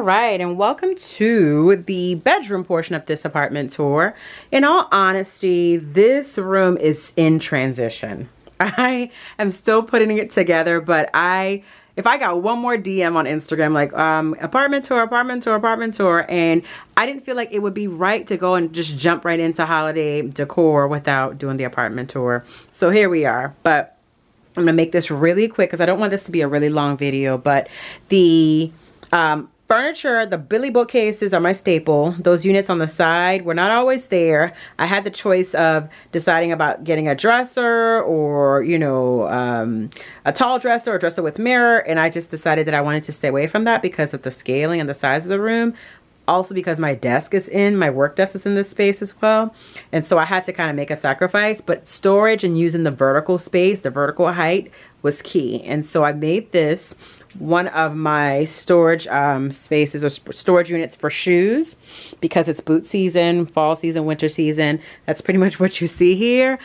right, and welcome to the bedroom portion of this apartment tour. In all honesty, this room is in transition. I am still putting it together, but if I got one more DM on Instagram like apartment tour, and I didn't feel like it would be right to go and just jump right into holiday decor without doing the apartment tour. So here we are, but I'm gonna make this really quick because I don't want this to be a really long video. But the furniture, the Billy bookcases are my staple. Those units on the side were not always there. I had the choice of deciding about getting a dresser or, you know, a tall dresser or a dresser with mirror. And I just decided that I wanted to stay away from that because of the scaling and the size of the room. Also because my work desk is in this space as well. And so I had to kind of make a sacrifice, but storage and using the vertical space, the vertical height was key. And so I made this one of my storage spaces or storage units for shoes because it's boot season, fall season, winter season. That's pretty much what you see here.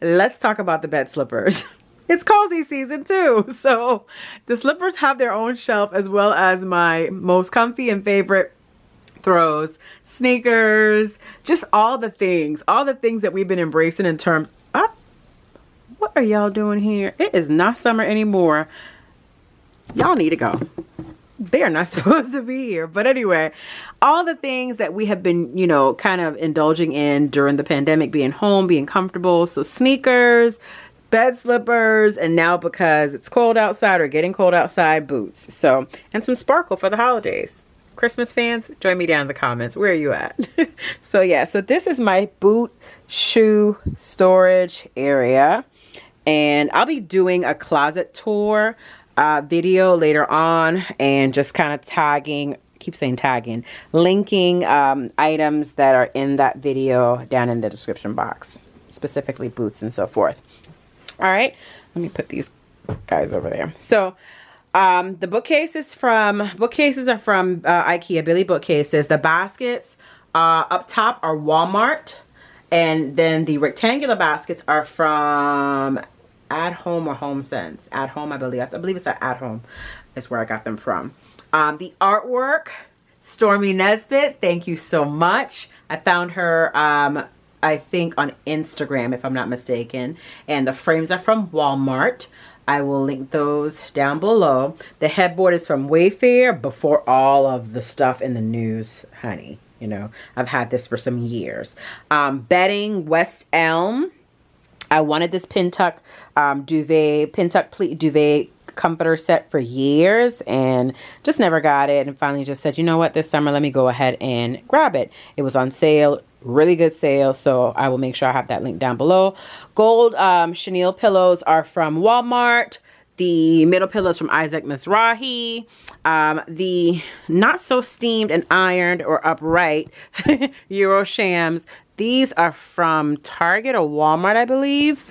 Let's talk about the bed slippers. It's cozy season too. So the slippers have their own shelf as well as my most comfy and favorite throws, sneakers, just all the things that we've been embracing in terms of, what are y'all doing here? It is not summer anymore. Y'all need to go. They are not supposed to be here. But anyway, all the things that we have been, you know, kind of indulging in during the pandemic, being home, being comfortable. So sneakers, bed slippers, and now because it's cold outside or getting cold outside, boots. So, and some sparkle for the holidays. Christmas fans, join me down in the comments. Where are you at? So yeah, so this is my boot shoe storage area. And I'll be doing a closet tour video later on and just kind of tagging, linking items that are in that video down in the description box, specifically boots and so forth. All right, let me put these guys over there. So the bookcases are from IKEA, Billy bookcases. The baskets up top are Walmart, and then the rectangular baskets are from At Home or Home Sense. At Home, I believe it's at Home is where I got them from. The artwork, Stormy Nesbitt, thank you so much. I found her I think on Instagram, if I'm not mistaken. And the frames are from Walmart. I will link those down below. The headboard is from Wayfair before all of the stuff in the news, honey. You know, I've had this for some years. Bedding, West Elm. I wanted this Pintuck pleat duvet comforter set for years and just never got it, and finally just said, you know what, this summer let me go ahead and grab it. It was on sale, really good sale, so I will make sure I have that link down below. Gold chenille pillows are from Walmart. The middle pillows from Isaac Mizrahi. The not so steamed and ironed or upright Euro shams, these are from Target or Walmart, I believe.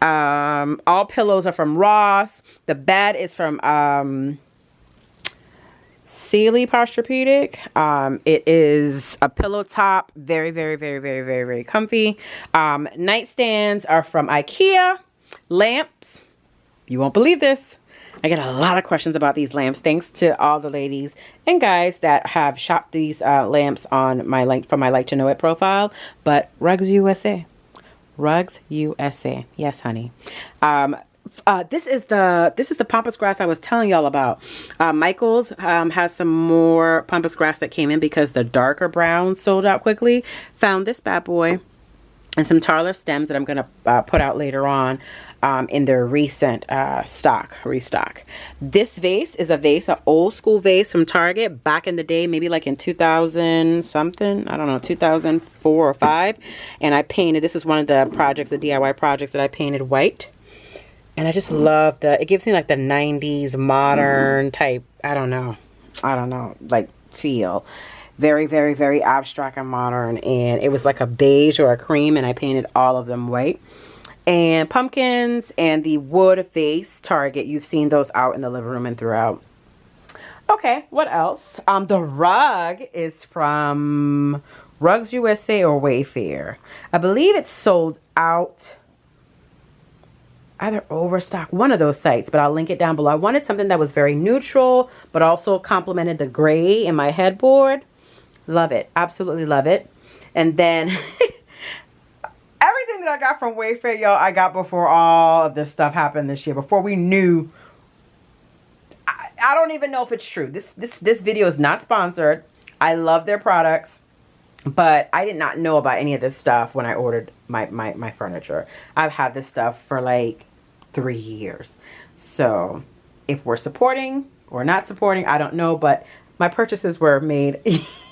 All pillows are from Ross. The bed is from Sealy Posturepedic. It is a pillow top, very, very, very, very, very, very comfy. Nightstands are from IKEA. Lamps, you won't believe this, I get a lot of questions about these lamps. Thanks to all the ladies and guys that have shopped these lamps on my from my Like to Know It profile. But Rugs USA, yes, honey. This is the pampas grass I was telling y'all about. Michaels has some more pampas grass that came in because the darker brown sold out quickly. Found this bad boy and some taller stems that I'm gonna put out later on in their recent restock. This vase is a vase, an old school vase from Target back in the day, maybe like in 2000 something, I don't know, 2004 or 5. And I painted, this is one of the projects, the DIY projects that I painted white. And I just love it gives me like the 90s modern type, I don't know, like feel. Very, very, very abstract and modern. And it was like a beige or a cream, and I painted all of them white. And pumpkins and the wood vase, Target. You've seen those out in the living room and throughout. Okay, what else? The rug is from Rugs USA or Wayfair. I believe it's sold out either Overstock, one of those sites, but I'll link it down below. I wanted something that was very neutral, but also complemented the gray in my headboard. Love it. Absolutely love it. And then everything that I got from Wayfair, y'all, I got before all of this stuff happened this year, before we knew. I don't even know if it's true. This video is not sponsored. I love their products, but I did not know about any of this stuff when I ordered my furniture. I've had this stuff for like 3 years. So if we're supporting or not supporting, I don't know, but my purchases were made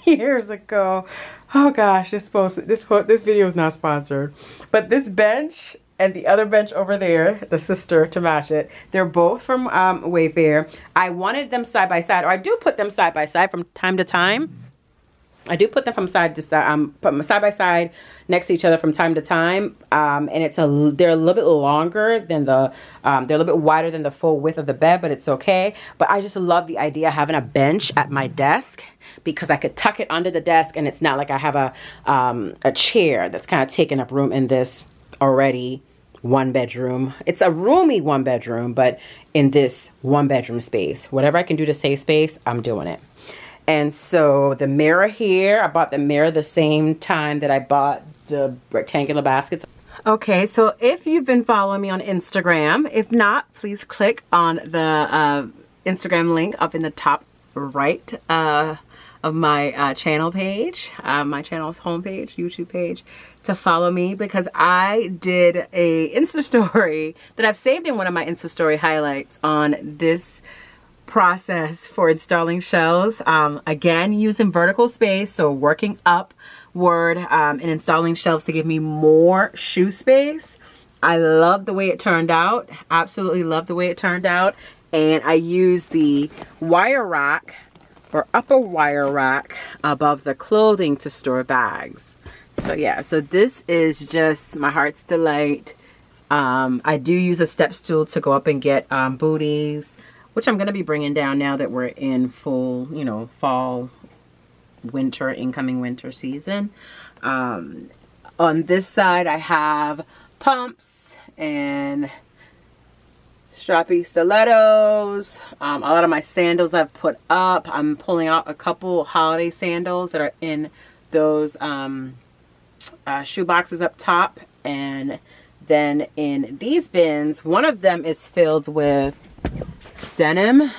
years ago. Oh gosh, this video is not sponsored. But this bench and the other bench over there, the sister to match it, they're both from Wayfair. I wanted them side by side, or I do put them side by side from time to time. I do put them from side to side, put them side by side next to each other from time to time. And they're a little bit longer than they're a little bit wider than the full width of the bed, but it's okay. But I just love the idea of having a bench at my desk, because I could tuck it under the desk and it's not like I have a chair that's kind of taking up room in this already 1-bedroom. It's a roomy 1-bedroom, but in this 1-bedroom space, whatever I can do to save space, I'm doing it. And so the mirror here, I bought the mirror the same time that I bought the rectangular baskets. Okay, so if you've been following me on Instagram, if not, please click on the Instagram link up in the top right of my channel page, my channel's homepage, YouTube page, to follow me, because I did a Insta story that I've saved in one of my Insta story highlights on this process for installing shelves. Again, using vertical space, so working upward and installing shelves to give me more shoe space. I love the way it turned out. Absolutely love the way it turned out. And I used the wire rack or upper wire rack above the clothing to store bags. So yeah, so this is just my heart's delight. I do use a step stool to go up and get booties, which I'm going to be bringing down now that we're in full, you know, fall, winter, incoming winter season. On this side, I have pumps and strappy stilettos. A lot of my sandals I've put up. I'm pulling out a couple holiday sandals that are in those shoe boxes up top. And then in these bins, one of them is filled with denim.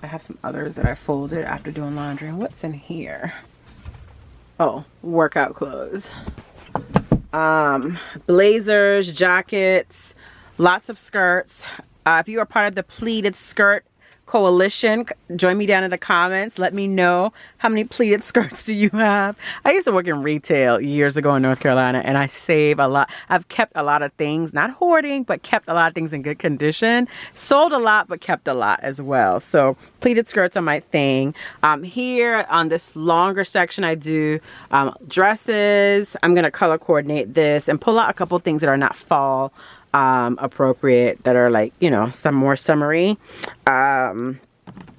I have some others that I folded after doing laundry. And what's in here? Oh, workout clothes. Blazers, jackets, lots of skirts. If you are part of the pleated skirt coalition, join me down in the comments. Let me know how many pleated skirts do you have. I used to work in retail years ago in North Carolina, and I save a lot. I've kept a lot of things, not hoarding, but kept a lot of things in good condition. Sold a lot, but kept a lot as well. So pleated skirts are my thing. Here on this longer section, I do dresses. I'm gonna color coordinate this and pull out a couple things that are not fall appropriate, that are like, you know, some more summery. A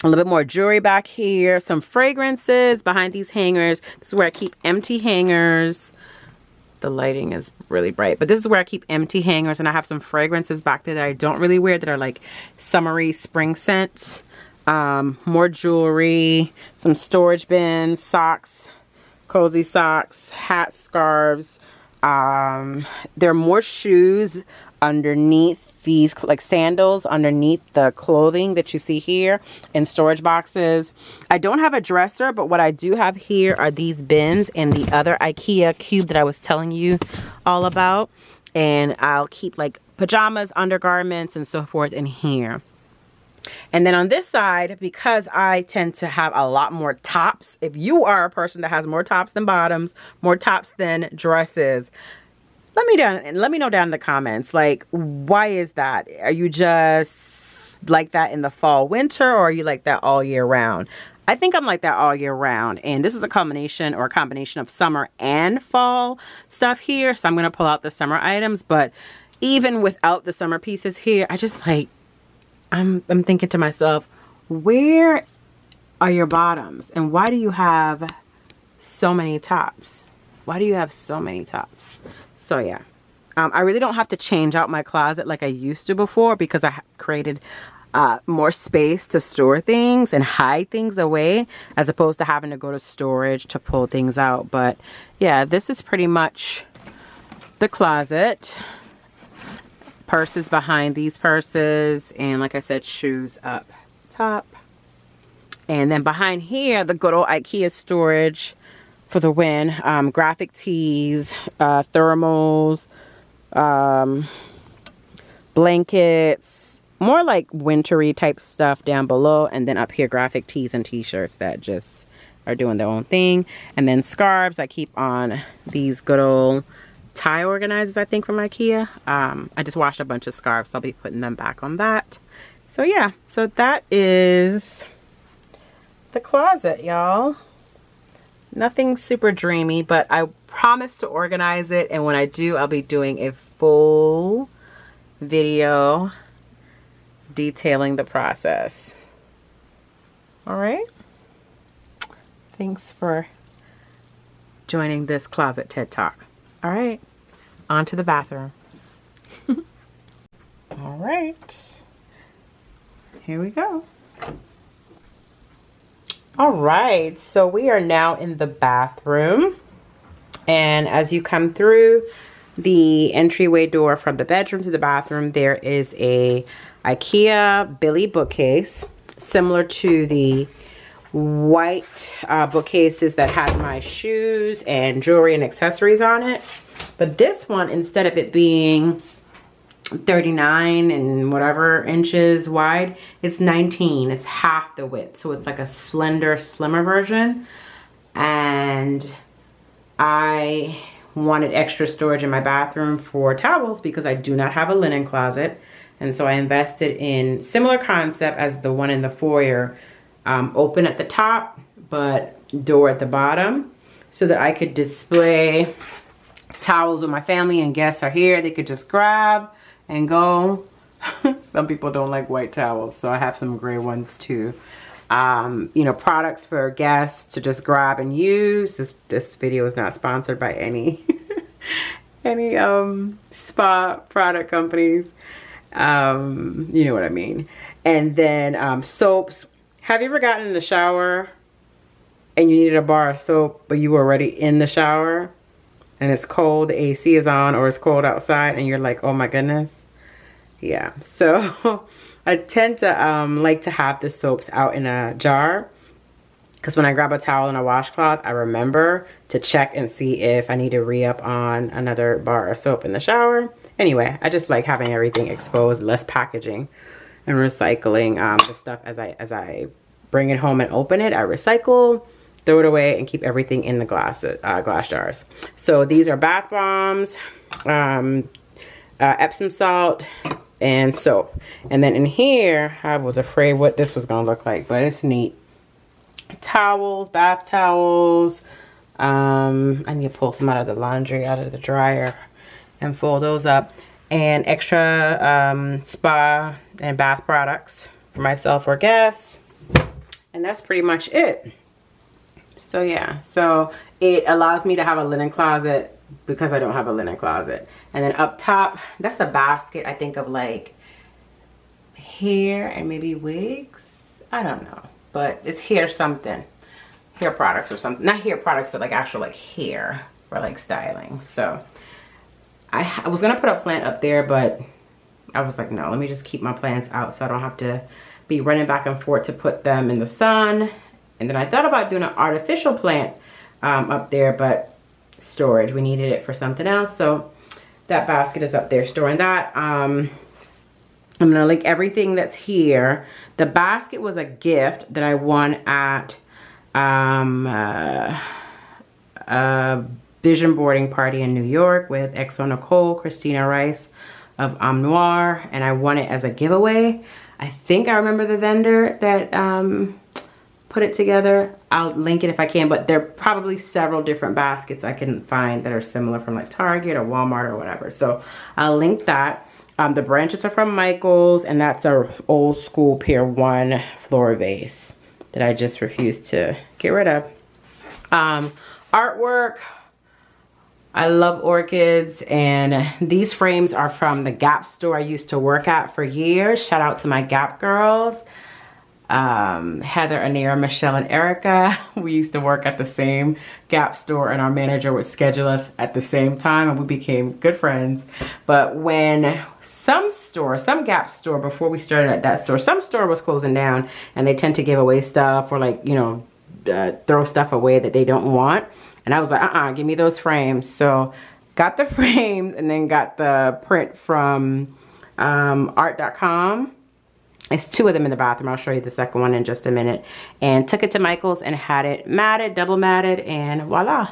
little bit more jewelry back here, some fragrances behind these hangers. This is where I keep empty hangers. The lighting is really bright, but this is where I keep empty hangers, and I have some fragrances back there that I don't really wear that are like summery spring scents. More jewelry, some storage bins, socks, cozy socks, hats, scarves. There are more shoes underneath these, like sandals underneath the clothing that you see here in storage boxes. I don't have a dresser, but what I do have here are these bins and the other IKEA cube that I was telling you all about. And I'll keep like pajamas, undergarments, and so forth in here. And then on this side, because I tend to have a lot more tops, if you are a person that has more tops than bottoms, more tops than dresses, let me know down in the comments, like, why is that? Are you just like that in the fall, winter, or are you like that all year round? I think I'm like that all year round, and this is a combination of summer and fall stuff here. So I'm gonna pull out the summer items, but even without the summer pieces here, I just like, I'm thinking to myself, where are your bottoms, and why do you have so many tops? Why do you have so many tops? So yeah, I really don't have to change out my closet like I used to before because I created more space to store things and hide things away as opposed to having to go to storage to pull things out. But yeah, this is pretty much the closet. Purses behind these purses, and like I said, shoes up top. And then behind here, the good old IKEA storage for the win. Graphic tees, thermals, blankets, more like wintry type stuff down below. And then up here, graphic tees and t-shirts that just are doing their own thing. And then scarves. I keep on these good old tie organizers, I think, from IKEA. I just washed a bunch of scarves, so I'll be putting them back on that. So yeah, so that is the closet, y'all. Nothing super dreamy, but I promise to organize it, and when I do, I'll be doing a full video detailing the process. All right, thanks for joining this closet TED Talk. All right, on to the bathroom. All right, here we go. All right, so we are now in the bathroom. And as you come through the entryway door from the bedroom to the bathroom, there is a IKEA Billy bookcase, similar to the white bookcases that had my shoes and jewelry and accessories on it. But this one, instead of it being 39 and whatever inches wide, it's 19. It's half the width, so it's like a slender, slimmer version. And I wanted extra storage in my bathroom for towels because I do not have a linen closet. And so I invested in similar concept as the one in the foyer. Open at the top, but door at the bottom, so that I could display towels when my family and guests are here. They could just grab and go. Some people don't like white towels, so I have some gray ones too. You know, products for guests to just grab and use. This video is not sponsored by any spa product companies. You know what I mean. And then soaps. Have you ever gotten in the shower and you needed a bar of soap, but you were already in the shower and it's cold, the AC is on, or it's cold outside and you're like, oh my goodness? Yeah, so I tend to like to have the soaps out in a jar, because when I grab a towel and a washcloth, I remember to check and see if I need to re-up on another bar of soap in the shower. Anyway, I just like having everything exposed, less packaging, and recycling the stuff as I bring it home and open it. I recycle, throw it away, and keep everything in the glass jars. So these are bath bombs, Epsom salt, and soap. And then in here, I was afraid what this was gonna look like, but it's neat. Towels, bath towels. I need to pull some out of the laundry, out of the dryer, and fold those up. And extra spa and bath products for myself or guests. And that's pretty much it. So yeah, so it allows me to have a linen closet because I don't have a linen closet. And then up top, that's a basket, I think, of like hair and maybe wigs. I don't know, but it's hair something. Hair products or something. Not hair products, but like actual like hair for like styling. So I was gonna put a plant up there, but I was like, no, let me just keep my plants out so I don't have to be running back and forth to put them in the sun. And then I thought about doing an artificial plant up there, but storage, we needed it for something else. So that basket is up there storing that. I'm gonna link everything that's here. The basket was a gift that I won at a vision boarding party in New York with XO Nicole, Christina Rice of Noir, and I won it as a giveaway. I think I remember the vendor that put it together. I'll link it if I can, but there are probably several different baskets I can find that are similar from like Target or Walmart or whatever. So I'll link that. The branches are from Michael's, and that's a old school Pier 1 floor vase that I just refused to get rid of. Artwork, I love orchids, and these frames are from the Gap store I used to work at for years. Shout out to my Gap girls. Heather, Anira, Michelle, and Erica. We used to work at the same Gap store, and our manager would schedule us at the same time, and we became good friends. But when some Gap store, before we started at that store, some store was closing down, and they tend to give away stuff or, like, you know, throw stuff away that they don't want. And I was like, give me those frames. So got the frames, and then got the print from art.com. It's 2 of them in the bathroom. I'll show you the second one in just a minute. And took it to Michael's and had it matted, double matted, and voila.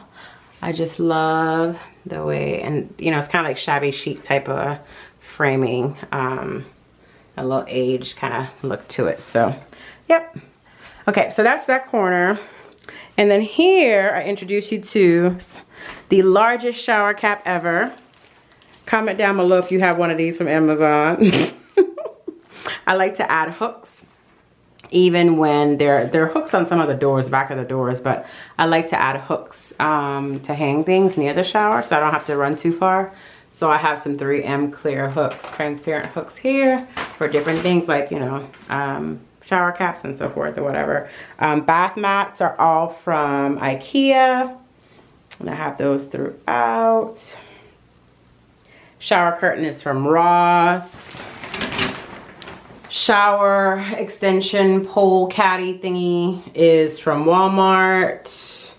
I just love the way, and you know, it's kind of like shabby chic type of framing. A little aged kind of look to it. So, yep. Okay, so that's that corner. And then here, I introduce you to the largest shower cap ever. Comment down below if you have one of these from Amazon. I like to add hooks, even when there are hooks on some of the doors, back of the doors, but I like to add hooks to hang things near the shower so I don't have to run too far. So I have some 3M clear hooks, transparent hooks here for different things like, you know, shower caps and so forth or whatever. Bath mats are all from IKEA, and I have those throughout. Shower curtain is from Ross. Shower extension pole caddy thingy is from Walmart.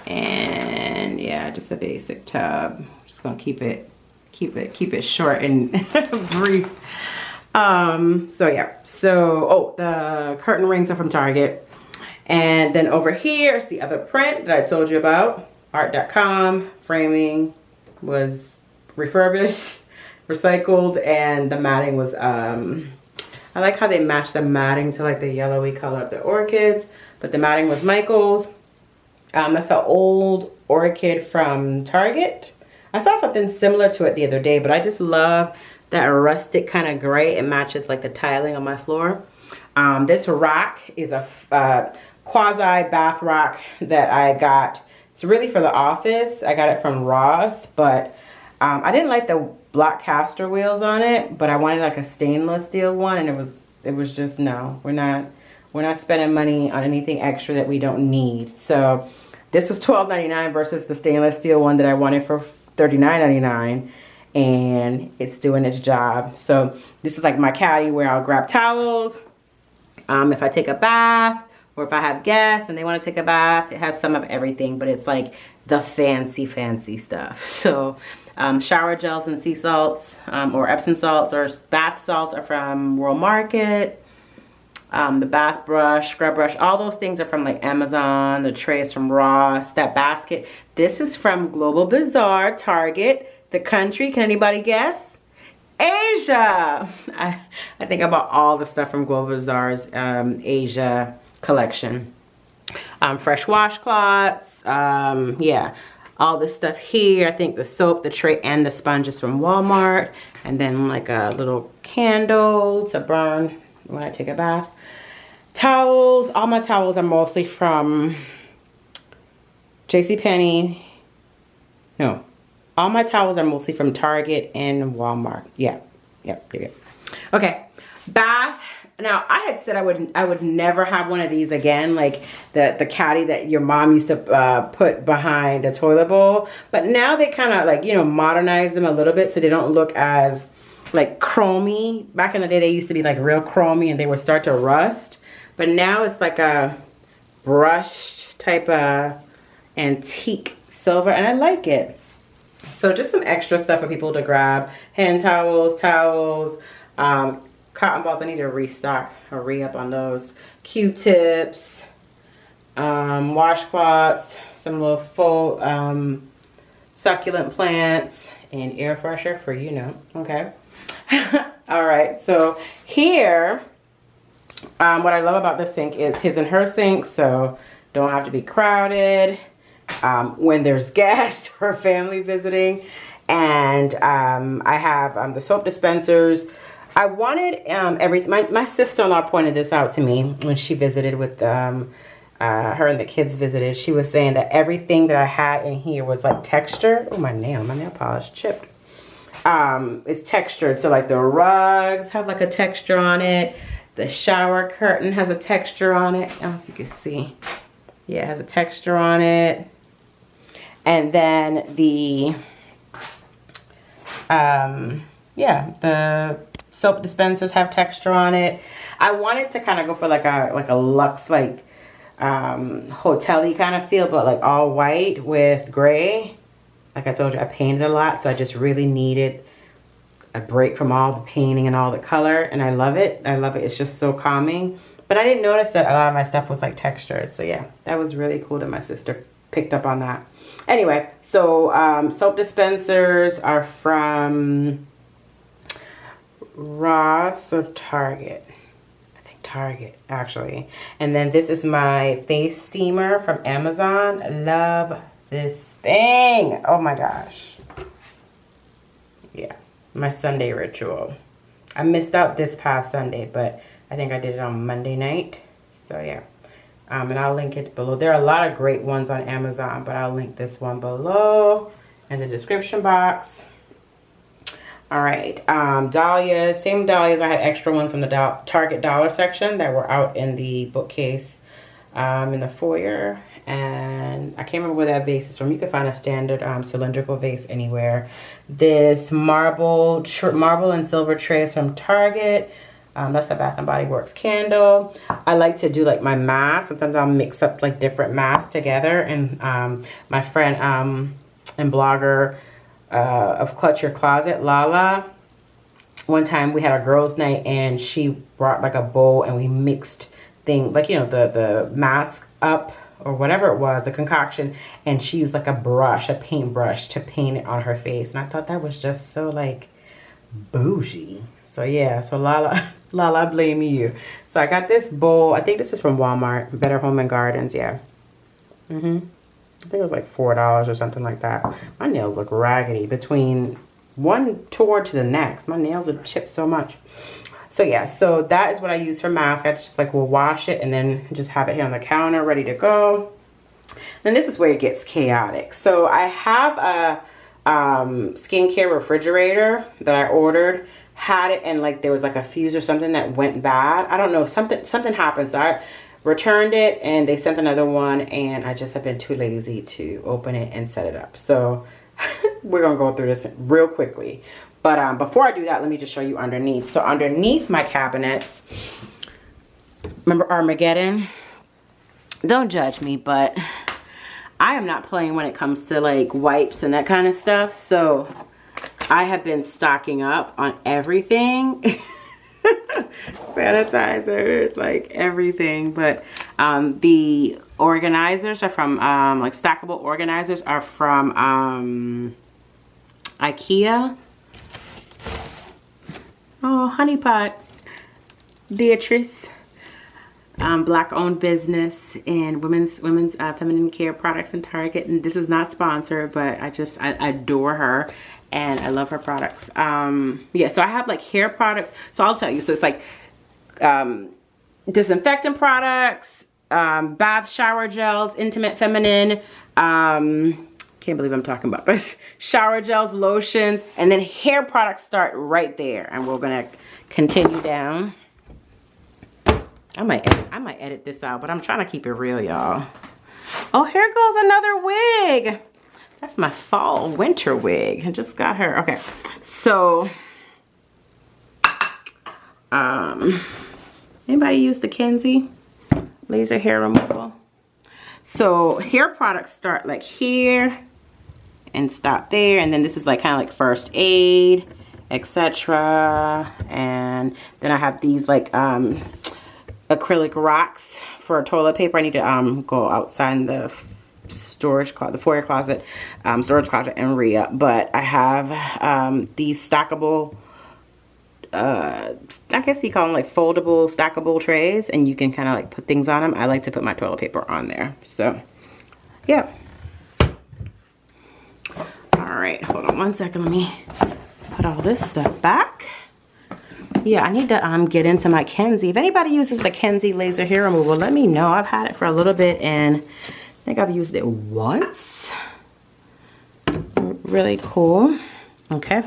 And yeah, just a basic tub. Just gonna keep it short and brief. So yeah, so the curtain rings are from Target. And then over here is the other print that I told you about. Art.com. Framing was refurbished, recycled, and the matting was I like how they match the matting to like the yellowy color of the orchids, but the matting was Michael's. That's an old orchid from Target. I saw something similar to it the other day, but I just love that rustic kind of gray. It matches like the tiling on my floor. This rack is a quasi bath rack that I got. It's really for the office. I got it from Ross, but I didn't like the black caster wheels on it, but I wanted like a stainless steel one, and it was just, no, we're not spending money on anything extra that we don't need. So this was $12.99 versus the stainless steel one that I wanted for $39.99, and it's doing its job. So this is like my caddy where I'll grab towels if I take a bath, or if I have guests and they want to take a bath. It has some of everything, but it's like the fancy stuff. So shower gels and sea salts, or Epsom salts, or bath salts are from World Market. The bath brush, scrub brush, all those things are from like Amazon. The tray is from Ross. That basket, this is from Global Bazaar, Target. The country, can anybody guess? Asia. I think I bought all the stuff from Global Bazaar's Asia collection. Fresh washcloths, yeah. All this stuff here. I think the soap, the tray, and the sponge is from Walmart. And then like a little candle to burn when I take a bath. Towels. All my towels are mostly from JCPenney. No. All my towels are mostly from Target and Walmart. Yeah. Yep. Okay. Bath. Now, I had said I would never have one of these again, like the caddy that your mom used to put behind the toilet bowl. But now they kind of like, you know, modernize them a little bit so they don't look as like chromy. Back in the day, they used to be like real chromy and they would start to rust. But now it's like a brushed type of antique silver, and I like it. So just some extra stuff for people to grab. Hand towels, cotton balls. I need to restock or re-up on those. Q-tips, washcloths, some little faux succulent plants, and air freshener for, you know, okay. All right, so here, what I love about this sink is his and her sink, so don't have to be crowded when there's guests or family visiting. And I have the soap dispensers. I wanted everything. My sister-in-law pointed this out to me when she visited with her and the kids visited, she was saying that everything that I had in here was like textured. Oh, my nail polish chipped. It's textured, so like the rugs have like a texture on it. The shower curtain has a texture on it. I don't know if you can see. Yeah, it has a texture on it. And then the the soap dispensers have texture on it. I wanted to kind of go for like a luxe, like hotel-y kind of feel, but like all white with gray. Like I told you, I painted a lot, so I just really needed a break from all the painting and all the color, and I love it. I love it. It's just so calming. But I didn't notice that a lot of my stuff was like textured. So yeah, that was really cool that my sister picked up on that. Anyway, so soap dispensers are from Ross or Target. I think Target, actually. And then this is my face steamer from Amazon. I love this thing. Oh my gosh. Yeah, my Sunday ritual. I missed out this past Sunday, but I think I did it on Monday night. So yeah. And I'll link it below. There are a lot of great ones on Amazon, but I'll link this one below in the description box. All right, dahlias, same dahlias. I had extra ones from the Target dollar section that were out in the bookcase in the foyer. And I can't remember where that vase is from. You can find a standard cylindrical vase anywhere. This marble and silver tray is from Target. That's a Bath and Body Works candle. I like to do like my masks. Sometimes I'll mix up like different masks together. And my friend and blogger of Clutch Your Closet, Lala, one time we had a girls' night and she brought like a bowl and we mixed things, like, you know, the mask up or whatever it was, the concoction, and she used like a brush, a paintbrush, to paint it on her face. And I thought that was just so like bougie. So yeah, so Lala, I blame you. So I got this bowl. I think this is from Walmart, Better Home and Gardens. Yeah. I think it was like $4 or something like that. My nails look raggedy between one tour to the next. My nails have chipped so much. So yeah, so that is what I use for masks. I just like will wash it and then just have it here on the counter ready to go. And this is where it gets chaotic. So I have a skincare refrigerator that I ordered. Had it and like there was like a fuse or something that went bad. I don't know, something happened. So I returned it and they sent another one, and I just have been too lazy to open it and set it up. So we're gonna go through this real quickly. But before I do that, let me just show you underneath. So underneath my cabinets, remember Armageddon? Don't judge me, but I am not playing when it comes to like wipes and that kind of stuff. So I have been stocking up on everything. Sanitizers, like everything. But the organizers are from, like stackable organizers are from IKEA. Oh, Honey Pot. Beatrice. Black owned business and women's feminine care products in Target. And this is not sponsored, but I adore her. And I love her products. Yeah, so I have like hair products. So I'll tell you. So it's like disinfectant products, bath shower gels, intimate feminine. Can't believe I'm talking about this. Shower gels, lotions, and then hair products start right there. And we're gonna continue down. I might edit this out, but I'm trying to keep it real, y'all. Oh, here goes another wig. That's my fall winter wig. I just got her. Okay. So, anybody use the Kenzie laser hair removal? So hair products start like here and stop there. And then this is like kind of like first aid, etc. And then I have these like acrylic rocks for toilet paper. I need to go outside in the storage closet, the foyer closet, storage closet, and re-up. But I have these stackable, I guess you call them like foldable, stackable trays, and you can kind of like put things on them. I like to put my toilet paper on there. So, yeah. All right, hold on one second. Let me put all this stuff back. yeah, I need to get into my Kenzie. If anybody uses the Kenzie laser hair removal, let me know. I've had it for a little bit and I think I've used it once. Really cool. Okay.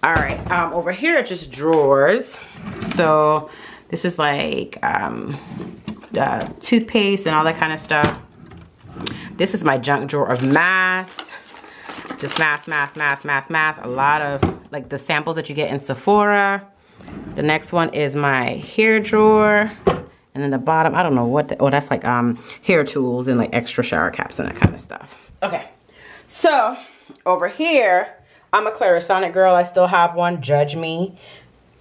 All right, over here are just drawers. So this is like toothpaste and all that kind of stuff. This is my junk drawer of masks. Just mask. A lot of like the samples that you get in Sephora. The next one is my hair drawer. And then the bottom, I don't know what, oh, that's like hair tools and like extra shower caps and that kind of stuff. Okay, so over here, I'm a Clarisonic girl. I still have one, judge me.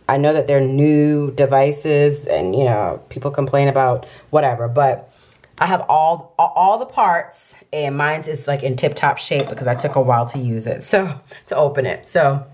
I know that they're new devices and, you know, people complain about whatever, but I have all the parts and mine's is like in tip-top shape because I took a while to use it, so to open it. So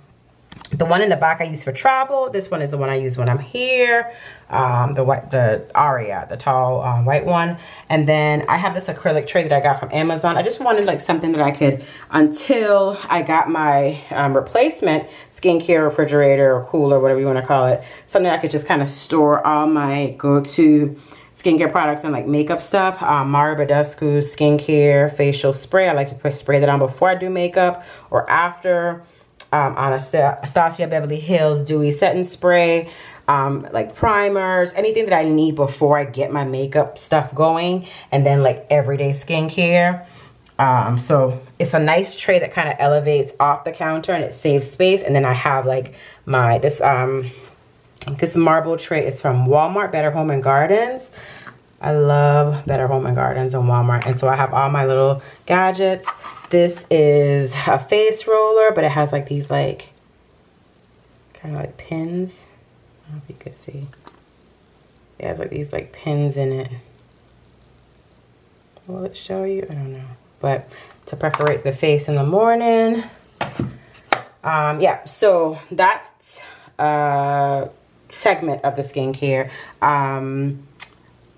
the one in the back I use for travel. This one is the one I use when I'm here. The Aria, the tall white one. And then I have this acrylic tray that I got from Amazon. I just wanted like something that I could, until I got my replacement skincare refrigerator or cooler, whatever you want to call it, something I could just kind of store all my go-to skincare products and like makeup stuff. Mara Badescu's skincare facial spray. I like to spray that on before I do makeup or after. Anastasia Beverly Hills Dewy Setting Spray, like primers, anything that I need before I get my makeup stuff going, and then like everyday skincare. So it's a nice tray that kind of elevates off the counter and it saves space. And then I have like my, this marble tray is from Walmart, Better Home and Gardens. I love Better Home and Gardens and Walmart. And so I have all my little gadgets. This is a face roller, but it has like these like, kind of like pins. I don't know if you could see. It has like these like pins in it. Will it show you? I don't know. But to perforate the face in the morning. Yeah, so that's a segment of the skincare.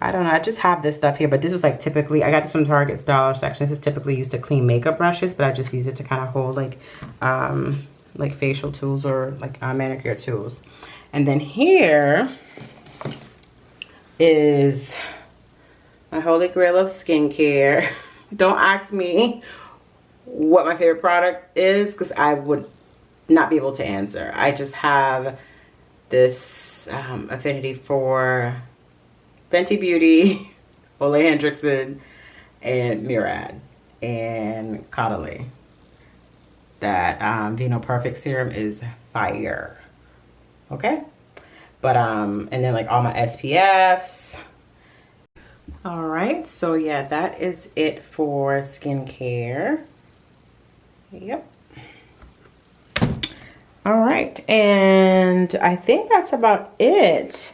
I don't know, I just have this stuff here, but this is like typically, I got this from Target's dollar section. This is typically used to clean makeup brushes, but I just use it to kind of hold like facial tools or like manicure tools. And then here is my holy grail of skincare. Don't ask me what my favorite product is because I would not be able to answer. I just have this affinity for Fenty Beauty, Ole Hendrickson, and Murad, and Caudalie. That Vino Perfect Serum is fire. Okay? But, and then like all my SPFs. Alright, so yeah, that is it for skincare. Yep. Alright, and I think that's about it.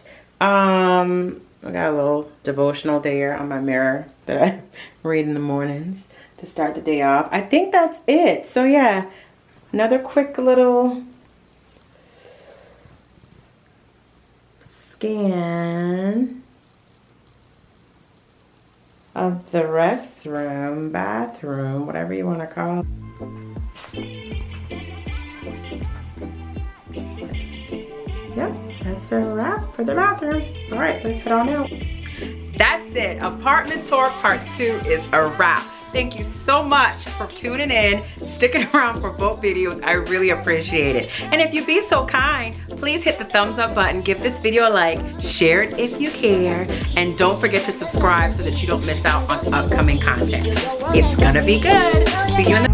I got a little devotional there on my mirror that I read in the mornings to start the day off. I think that's it. So yeah, another quick little scan of the restroom, bathroom, whatever you want to call it. Yep, that's a wrap for the bathroom. All right, let's head on out. That's it. Apartment tour part 2 is a wrap. Thank you so much for tuning in, sticking around for both videos. I really appreciate it. And if you'd be so kind, please hit the thumbs up button, give this video a like, share it if you care, and don't forget to subscribe so that you don't miss out on upcoming content. It's gonna be good. See you in the